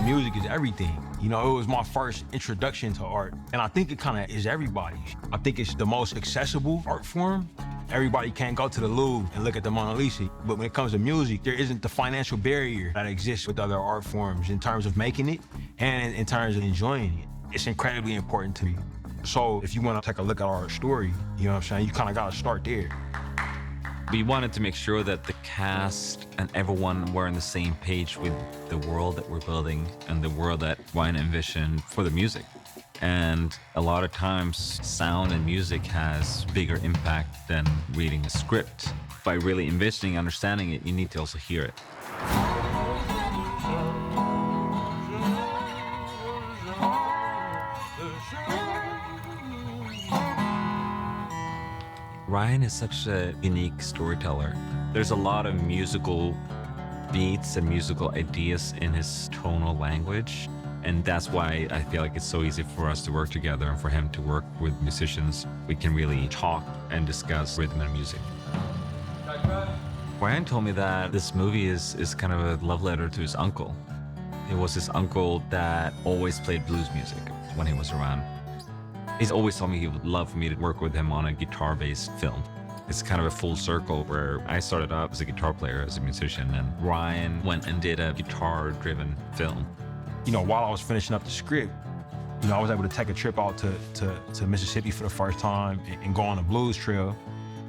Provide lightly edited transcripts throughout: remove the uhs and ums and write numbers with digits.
music is everything. You know, it was my first introduction to art. And I think it kind of is everybody's. I think it's the most accessible art form. Everybody can't go to the Louvre and look at the Mona Lisa. But when it comes to music, there isn't the financial barrier that exists with other art forms in terms of making it and in terms of enjoying it. It's incredibly important to me. So if you want to take a look at our story, you know what I'm saying, you kind of got to start there. We wanted to make sure that the cast and everyone were on the same page with the world that we're building and the world that Ryan envisioned for the music. And a lot of times, sound and music has bigger impact than reading a script. By really envisioning, understanding it, you need to also hear it. Ryan is such a unique storyteller. There's a lot of musical beats and musical ideas in his tonal language. And that's why I feel like it's so easy for us to work together and for him to work with musicians. We can really talk and discuss rhythm and music. Ryan told me that this movie is kind of a love letter to his uncle. It was his uncle that always played blues music when he was around. He's always told me he would love for me to work with him on a guitar-based film. It's kind of a full circle where I started out as a guitar player, as a musician, and Ryan went and did a guitar-driven film. You know, while I was finishing up the script, you know, I was able to take a trip out to Mississippi for the first time and go on a blues trail.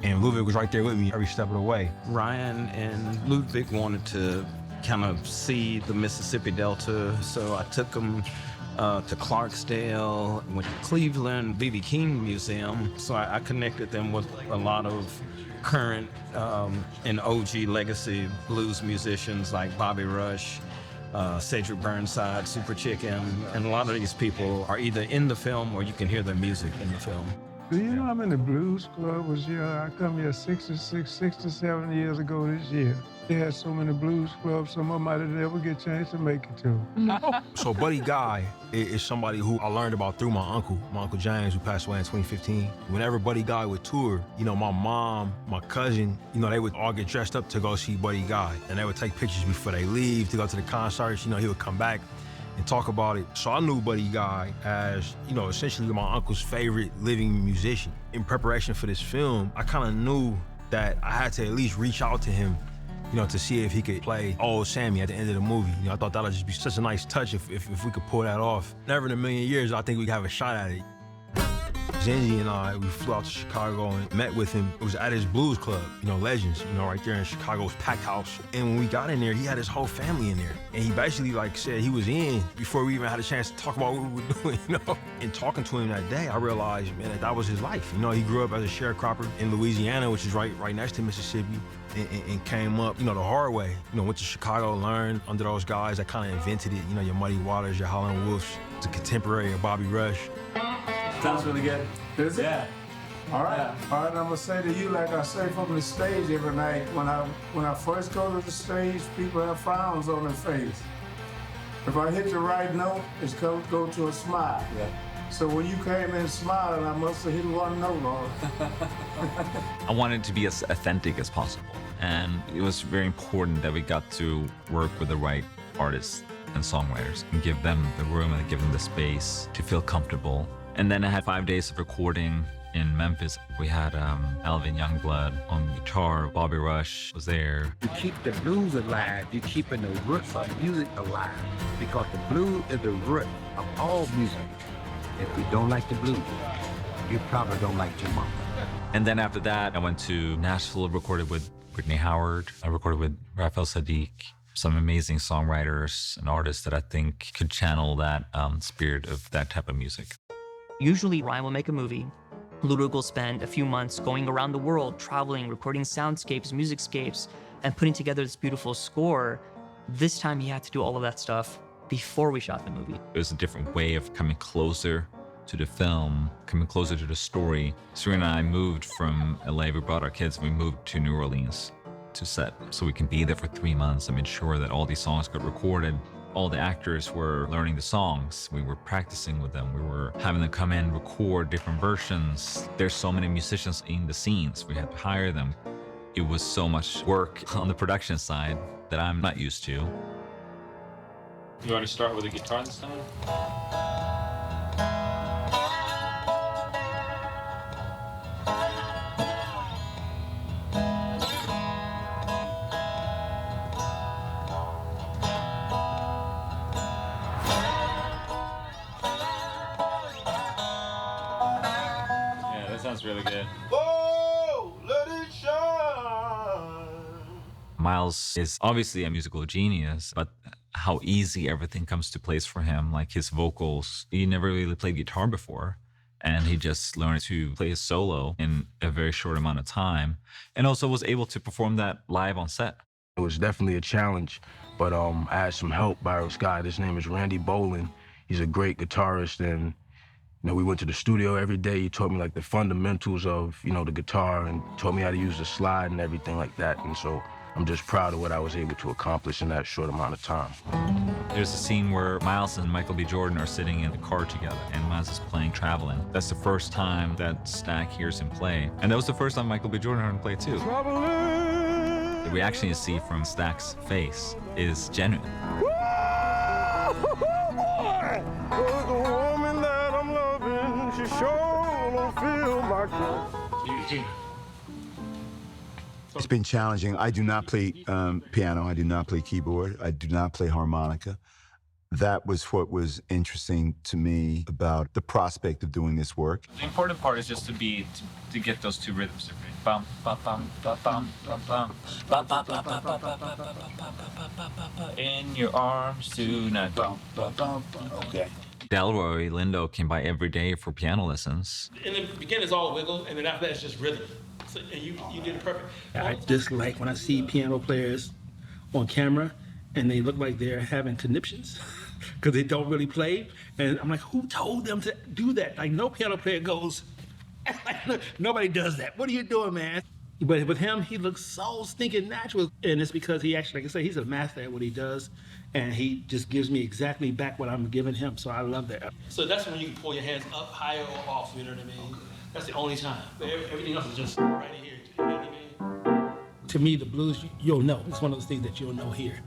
And Ludwig was right there with me every step of the way. Ryan and Ludwig wanted to kind of see the Mississippi Delta, so I took them to Clarksdale, went to Cleveland, B.B. King Museum. So I connected them with a lot of current and OG legacy blues musicians like Bobby Rush, Cedric Burnside, Super Chicken, and a lot of these people are either in the film or you can hear their music in the film. Do you know I'm in the Blues Club was here? I come here 67 years ago this year. They had so many blues clubs, some of them might have never get a chance to make it to. So Buddy Guy is somebody who I learned about through my uncle James, who passed away in 2015. Whenever Buddy Guy would tour, you know, my mom, my cousin, you know, they would all get dressed up to go see Buddy Guy. And they would take pictures before they leave to go to the concerts. You know, he would come back and talk about it. So I knew Buddy Guy as, you know, essentially my uncle's favorite living musician. In preparation for this film, I kind of knew that I had to at least reach out to him, you know, to see if he could play old Sammy at the end of the movie. You know, I thought that would just be such a nice touch if we could pull that off. Never in a million years, I think we could have a shot at it. Zenzi and I, we flew out to Chicago and met with him. It was at his blues club, you know, Legends, you know, right there in Chicago's packed house. And when we got in there, he had his whole family in there. And he basically like said he was in before we even had a chance to talk about what we were doing, you know. And talking to him that day, I realized, man, that was his life. You know, he grew up as a sharecropper in Louisiana, which is right next to Mississippi, and came up, you know, the hard way. You know, went to Chicago, learned under those guys that kind of invented it, you know, your Muddy Waters, your Howlin' Wolves, the contemporary of Bobby Rush. Sounds really good. Is it? Yeah. All right. Yeah. All right, I'm gonna say to you, like I say from the stage every night, when I first go to the stage, people have frowns on their face. If I hit the right note, it's go to a smile. Yeah. So when you came in smiling, I must have hit one note on it. I wanted to be as authentic as possible. And it was very important that we got to work with the right artists and songwriters and give them the room and give them the space to feel comfortable. And then I had 5 days of recording in Memphis. We had Alvin Youngblood on guitar, Bobby Rush was there. To keep the blues alive, you're keeping the roots of music alive, because the blues is the root of all music. If you don't like the blues, you probably don't like your mama. And then after that, I went to Nashville, recorded with Brittany Howard. I recorded with Raphael Sadiq, some amazing songwriters and artists that I think could channel that spirit of that type of music. Usually Ryan will make a movie. Ludwig will spend a few months going around the world, traveling, recording soundscapes, musicscapes, and putting together this beautiful score. This time he had to do all of that stuff before we shot the movie. It was a different way of coming closer to the film, coming closer to the story. Serena and I moved from LA, we brought our kids, and we moved to New Orleans to set so we can be there for 3 months and made sure that all these songs got recorded. All the actors were learning the songs. We were practicing with them. We were having them come in, record different versions. There's so many musicians in the scenes. We had to hire them. It was so much work on the production side that I'm not used to. You want to start with a guitar this time? Yeah, that sounds really good. Oh, let it shine. Miles is obviously a musical genius, but how easy everything comes to place for him, like his vocals. He never really played guitar before, and he just learned to play his solo in a very short amount of time, and also was able to perform that live on set. It was definitely a challenge, but I had some help by this guy. His name is Randy Bolin. He's a great guitarist, and we went to the studio every day. He taught me like the fundamentals of the guitar, and taught me how to use the slide and everything like that. And so I'm just proud of what I was able to accomplish in that short amount of time. There's a scene where Miles and Michael B. Jordan are sitting in the car together, and Miles is playing Traveling. That's the first time that Stack hears him play, and that was the first time Michael B. Jordan heard him play too. The reaction you see from Stack's face is genuine. It's been challenging. I do not play piano. I do not play keyboard. I do not play harmonica. That was what was interesting to me about the prospect of doing this work. The important part is just to get those two rhythms. Bum, bum, bum, bum, bum, bum, bum, bum, bum, bum, bum, bum, bum, bum, in your arms tonight. Bum, bum, bum, bum. Okay. Delroy Lindo came by every day for piano lessons. In the beginning, it's all wiggle, and then after that, it's just rhythm. So, and you did it perfect. I just like when I see piano players on camera and they look like they're having conniptions because they don't really play. And I'm like, who told them to do that? Like, no piano player goes, nobody does that. What are you doing, man? But with him, he looks so stinking natural. And it's because he actually, like I said, he's a master at what he does. And he just gives me exactly back what I'm giving him. So I love that. So that's when you can pull your hands up, higher, or off, you know what I mean? That's the only time. But everything else is just right in here. You know what I mean? To me, the blues, you'll know. It's one of those things that you'll know here.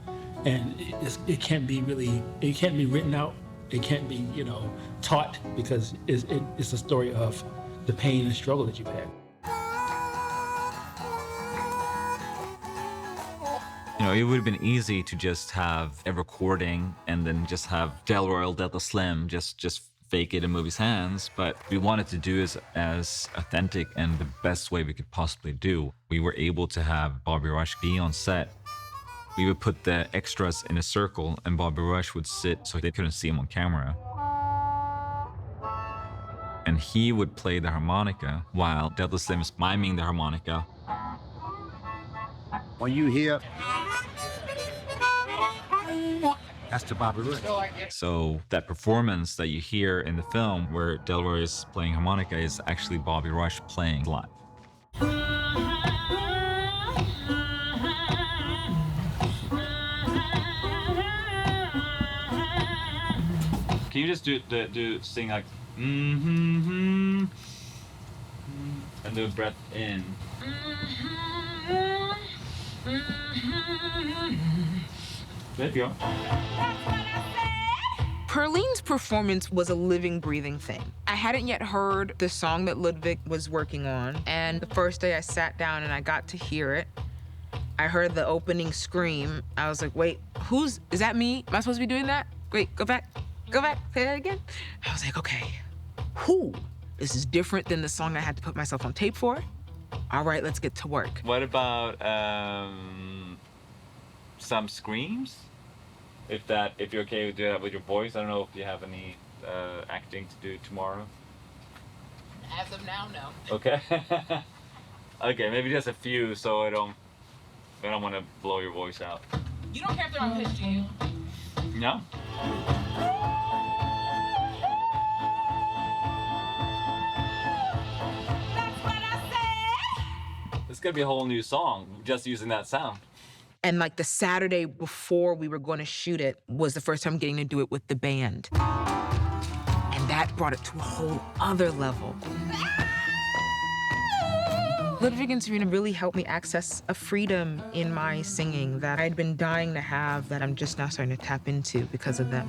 And it can't be written out. It can't be, taught, because it's a story of the pain and struggle that you've had. It would have been easy to just have a recording and then just have Delroy Delta Slim just fake it and move his hands, but we wanted to do it as authentic and the best way we could possibly do. We were able to have Bobby Rush be on set. We would put the extras in a circle and Bobby Rush would sit so they couldn't see him on camera. And he would play the harmonica while Delta Slim is miming the harmonica. When you hear, that's the Bobby Rush. So that performance that you hear in the film where Delroy is playing harmonica is actually Bobby Rush playing live. Can you just sing like and do a breath in? There you go. Perline's performance was a living, breathing thing. I hadn't yet heard the song that Ludwig was working on, and the first day I sat down and I got to hear it, I heard the opening scream. I was like, wait, is that me? Am I supposed to be doing that? Wait, go back, say that again. I was like, okay, this is different than the song I had to put myself on tape for. All right, let's get to work. What about some screams? If you're okay with doing that with your voice, I don't know if you have any acting to do tomorrow. As of now, no. Okay. Okay, maybe just a few, so I don't want to blow your voice out. You don't care if they're on pitch, do you? No. It's gonna be a whole new song just using that sound. And like the Saturday before we were going to shoot it was the first time getting to do it with the band. And that brought it to a whole other level. Ludwig and Serena really helped me access a freedom in my singing that I'd been dying to have, that I'm just now starting to tap into because of them.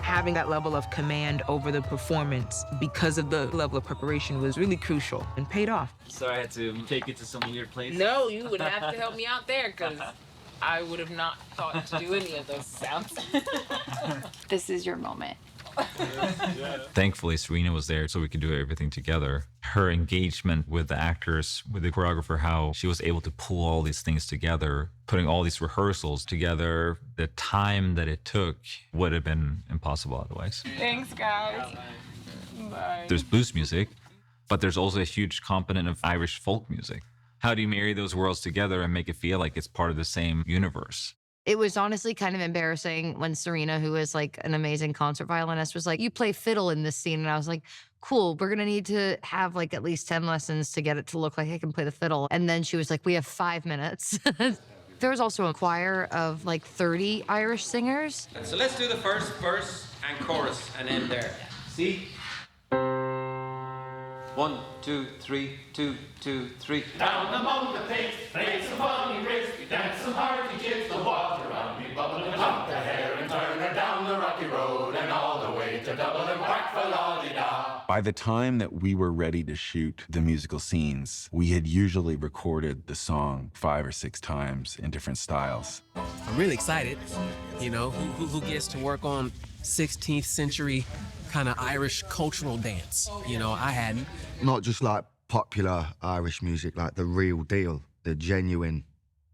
Having that level of command over the performance because of the level of preparation was really crucial and paid off. So I had to take it to some weird place? No, you would have to help me out there because I would have not thought to do any of those sounds. This is your moment. Thankfully, Serena was there so we could do everything together. Her engagement with the actors, with the choreographer, how she was able to pull all these things together, putting all these rehearsals together, the time that it took would have been impossible otherwise. Thanks, guys. Bye. There's blues music, but there's also a huge component of Irish folk music. How do you marry those worlds together and make it feel like it's part of the same universe? It was honestly kind of embarrassing when Serena, who is like an amazing concert violinist, was like, you play fiddle in this scene. And I was like, cool, we're going to need to have like at least 10 lessons to get it to look like I can play the fiddle. And then she was like, we have 5 minutes. There was also a choir of like 30 Irish singers. So let's do the first verse and chorus and end there. See? 1, 2, 3, 2, 2, 3. Down among the pigs, play some funny rigs, dance some hearty jigs, the water on me bubble and pump the hair and turn her down the rocky road and all the way to Dublin, whack for la-di-da. By the time that we were ready to shoot the musical scenes, we had usually recorded the song 5 or 6 times in different styles. I'm really excited, you know, who gets to work on 16th century kind of Irish cultural dance. You know, I hadn't. Not just like popular Irish music, like the real deal, the genuine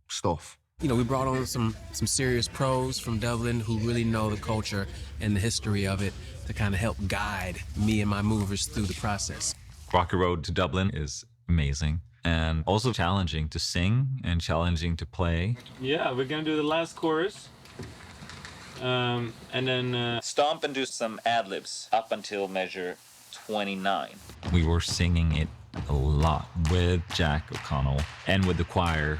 stuff. You know, we brought on some serious pros from Dublin who really know the culture and the history of it to kind of help guide me and my movers through the process. Rocky Road to Dublin is amazing and also challenging to sing and challenging to play. Yeah, we're gonna do the last chorus. And then stomp and do some ad-libs up until measure 29. We were singing it a lot with Jack O'Connell and with the choir.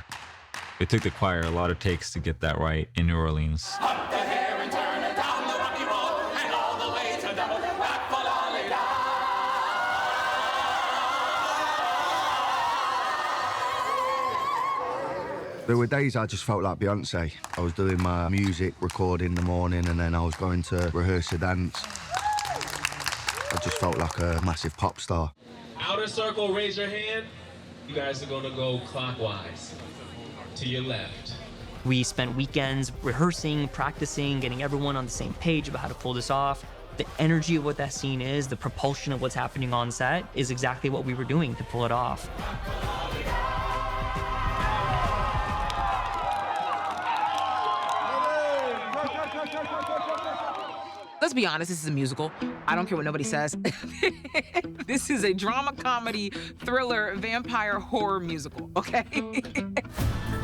It took the choir a lot of takes to get that right in New Orleans. Up the hair and turn it down the rocky road and all the way to Dublin, whack for la-di-da. There were days I just felt like Beyonce. I was doing my music recording in the morning and then I was going to rehearse a dance. I just felt like a massive pop star. Outer circle, raise your hand. You guys are gonna go clockwise to your left. We spent weekends rehearsing, practicing, getting everyone on the same page about how to pull this off. The energy of what that scene is, the propulsion of what's happening on set is exactly what we were doing to pull it off. Let's be honest, this is a musical. I don't care what nobody says. This is a drama, comedy, thriller, vampire, horror musical, okay?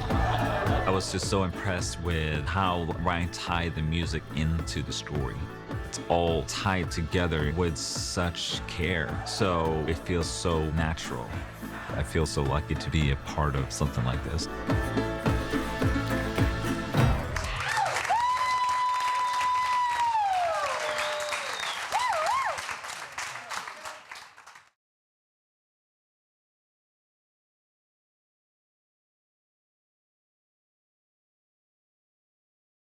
I was just so impressed with how Ryan tied the music into the story. It's all tied together with such care, so it feels so natural. I feel so lucky to be a part of something like this.